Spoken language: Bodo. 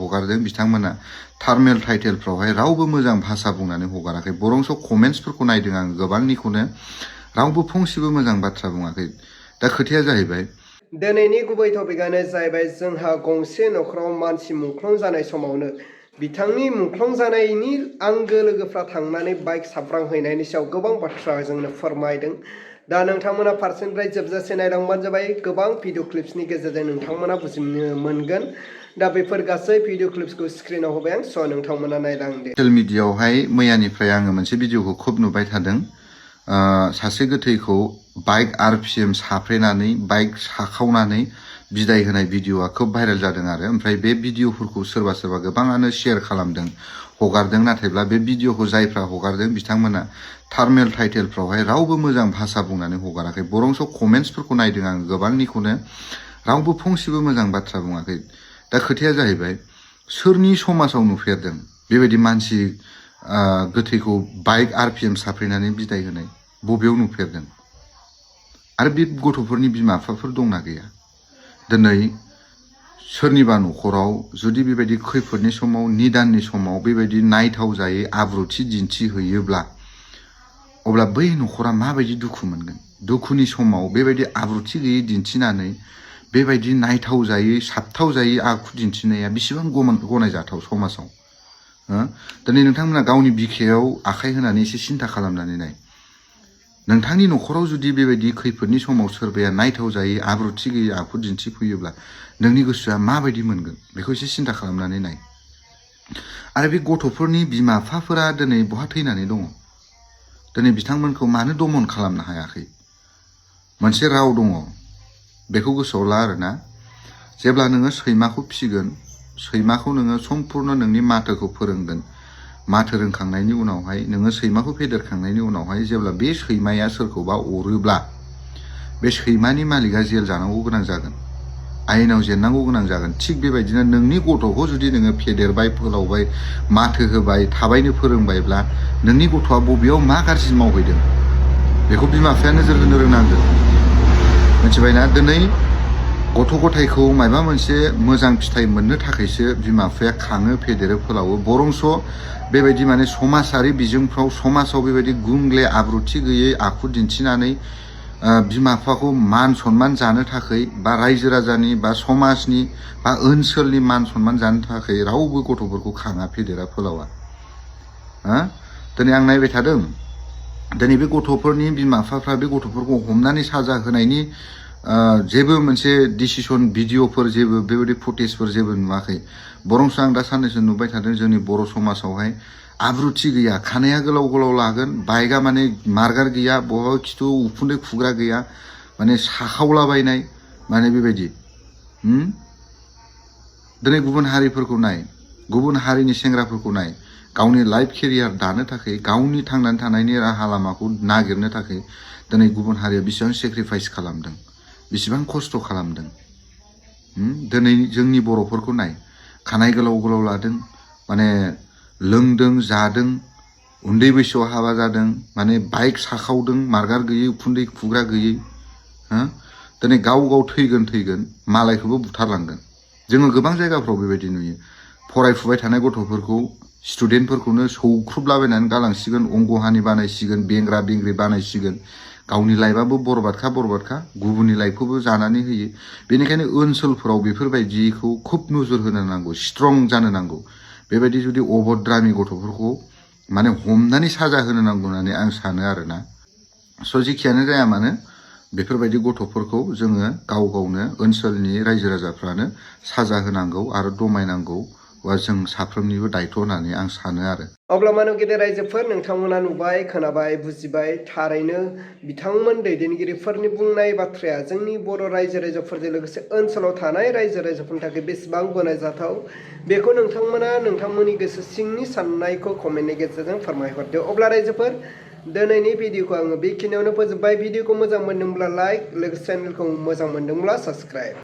हगारदों बिथांमोना थार्मेल टाइटेलफ्रावहाय रावबो मोजां भाषा बुंनानै हगाराखै बरंस कमेन्ट्सफोरखौ नायदों आं गोबांनिखौनो रावबो फंसेबो मोजां बाथ्रा बुङाखै दा खोथाया जाहैबाय दिनैनि गुबै टपिकआनो जाहैबाय जोंहा गंसे नखराव मानसि मुंख्लं जानाय समावनो बिथांनि मुंख्लं जानायनि आंगो लोगोफ्रा थांनानै बाइक साब्रांहैनायनि सायाव गोबां बाथ्रा जोंनो फोरमायदों दा नोंथांमोना फारसेनिफ्राय जोबजासे नायलांबानो जाबाय गोबां भिडिअ क्लिप्सनि गेजेरजों नोंथांमोना बुजिनो मोनगोन दा बेफोर गासै भिडिअ क्लिप्सखौ स्क्रिनाव होबाय आं स' नोंथांमोना नायलांदो ससियेल मिडियायावहाय मैयानिफ्राय आङो मोनसे भिडिअखौ खुब नुबाय थादों सासे गोथैखौ बाइक RPM साफ्रेनानै बाइक साखावनानै बिदाय होनाय भिडिअआ खोब भाइरेल जादों आरो ओमफ्राय बे भिडिअफोरखौ सोरबा सोरबा गोबाङानो शेयार खालामदों हगारदों नाथायब्ला बे भिडिअखौ जायफ्रा हगारदों बिथांमोना थार्मेल टाइटेलफ्रावहाय रावबो मोजां भाषा बुंनानै हगाराखै बरंस कमेन्ट्सफोरखौ नायदों आं गोबांनिखौनो रावबो फंसेबो मोजां बाथ्रा बुङाखै दा खोथाया जाहैबाय सोरनि समाजाव नुफेरदों बेबायदि मानसि गोथैखौ बाइक RPM साफ्रेनानै बिदाय होनाय बबेयाव नुफेरदों आरो बे गथ'फोरनि बिमा बिफाफोर दंना गैया दिनै सोरनिबा न'खराव जुदि बेबायदि खैफोदनि समाव निदाननि समाव बेबायदि नायथाव जायै आब्रुथि दिन्थिहैयोब्ला अब्ला बै न'खरा माबायदि दुखु मोनगोन दुखुनि समाव बेबायदि आब्रुथि गैयै दिन्थिनानै बेबायदि नायथाव जायै साबथाव जायै आखु दिन्थिनाया बेसेबां गनायजाथाव समाजाव दिनै नोंथांमोना गावनि बिखायाव आखाइ होनानै एसे सिन्था खालामनानै नाय नोंथांनि न'खराव जुदि बेबायदि खैफोदनि समाव सोरबाया नायथाव जायै आब्रुथि गैयै आखु दिन्थिफैयोब्ला नोंनि गोसोआ माबायदि मोनगोन बेखौ एसे सिन्था खालामनानै नाय आरो बे गथ'फोरनि बिमा बिफाफोरा दिनै बहा थैनानै दङ दिनै बिथांमोनखौ मानो दमन खालामनो हायाखै मोनसे राव दङ बेखौ गोसोआव ला आरोना जेब्ला नोङो सैमाखौ फिसिगोन सैमाखौ नोङो सम्पुर्ण नोंनि माथोखौ फोरोंगोन माथो रोंखांनायनि उनावहाय नोङो सैमाखौ फेदेरखांनायनि उनावहाय जेब्ला बे सैमाया सोरखौबा अरोब्ला बे सैमानि मालिका जेल जानांगौ गोनां जागोन आयेनाव जेननांगौ गोनां जागोन थिग बेबायदिनो नोंनि गथ'खौ जुदि नोङो फेदेरबाय फोलावबाय माथो होबाय थाबायनो फोरोंबायब्ला नोंनि गथ'आ बबेयाव मा गाज्रि मावहैदों बेखौ बिमा बिफाया नोजोर होनो रोंनांगोन मिथिबायना दिनै गथ' गथायखौ माबा मोनसे मोजां फिथाइ मोननो थाखायसो बिमा बिफाया खाङो फेदेरो फोलावो बरंस बेबायदि माने समाजारि बिजोंफ्राव समाजाव बेबायदि गुंग्ले आब्रुथि गैयै आखु दिन्थिनानै बिमा बिफाखौ मान सन्मान जानो थाखाय बा रायजो राजानि बा समाजनि बा ओनसोलनि मान सन्मान जानो थाखाय रावबो गथ'फोरखौ खाङा फेदेरा फोलावा दिनै आं नायबाय थादों दिनै बे गथ'फोरनि बिमा बिफाफ्रा बे गथ'फोरखौ हमनानै साजा होनायनि जेबो मोनसे डिसिसन भिडिअफोर जेबो बेबायदि फुटेजफोर जेबो नुवाखै बरंस आं दा साननैसो नुबाय थादों जोंनि बर' समाजावहाय आब्रुथि गैया खानाया गोलाव गोलाव लागोन बाइकआ माने मार्गार गैया बहाबा खिथु उखुन्दै खुग्रा गैया माने साखावलाबायनाय माने बेबायदि दिनै गुबुन हारिफोरखौ नाय गुबुन हारिनि सेंग्राफोरखौ नाय गावनि लाइफ केरियार दानो थाखाय गावनि थांनानै थानायनि राहा लामाखौ नागिरनो थाखाय दिनै गुबुन हारिया बेसेबां सेक्रिफाइस खालामदों बेसेबां खस्थ' खालामदों दिनै जोंनि बर'फोरखौ नाय खानाय गोलाव गोलाव लादों माने लोंदों जादों उन्दै बैसोआव हाबा जादों माने बाइक साखावदों मार्गार गैयै उखुन्दै खुग्रा गैयै दिनै गाव गाव थैगोन मालायखौबो बुथारलांगोन जोङो गोबां जायगाफ्राव बेबायदि नुयो फरायफुबाय थानाय गथ'फोरखौ स्टुडेन्टफोरखौनो सौख्रुबलाबायनानै गालांसिगोन अंगहानि बानायसिगोन बेंग्रा बेंग्रि बानायसिगोन गावनि लाइफआबो बरबादखा गुबुननि लाइफखौबो जानानै होयो बेनिखायनो ओनसोलफोराव बेफोरबायदिखौ खुब नोजोर होनो नांगौ स्ट्रं जानो नांगौ बेबायदि जुदि अभद्रामि गथ'फोरखौ माने हमनानै साजा होनो नांगौ होननानै आं सानो आरोना स' जेखियानो जाया मानो बेफोरबायदि गथ'फोरखौ जोङो गाव गावनो ओनसोलनि रायजो राजाफ्रानो साजा होनांगौ आरो दमायनांगौ जों साफ्रोमनिबो दायथ' होननानै आं सानो आरो अब्ला मानो गेदेर रायजोफोर नोंथांमोना नुबाय खोनाबाय बुजिबाय थारैनो बिथांमोन दैदेनगिरिफोरनि बुंनाय बाथ्राया जोंनि बर' रायजो राजाफोरजों लोगोसे ओनसोलाव थानाय रायजो राजाफोरनि थाखाय बेसेबां गनायजाथाव बेखौ नोंथांमोना नोंथांमोननि गोसो सिंनि साननायखौ कमेन्टनि गेजेरजों फोरमायहरदो अब्ला रायजोफोर दिनैनि भिडिअखौ आङो बेखिनियावनो फोजोबबाय भिडिअखौ मोजां मोनदोंब्ला लाइक लोगोसे चेनेलखौ मोजां मोनदोंब्ला साबस्क्राइब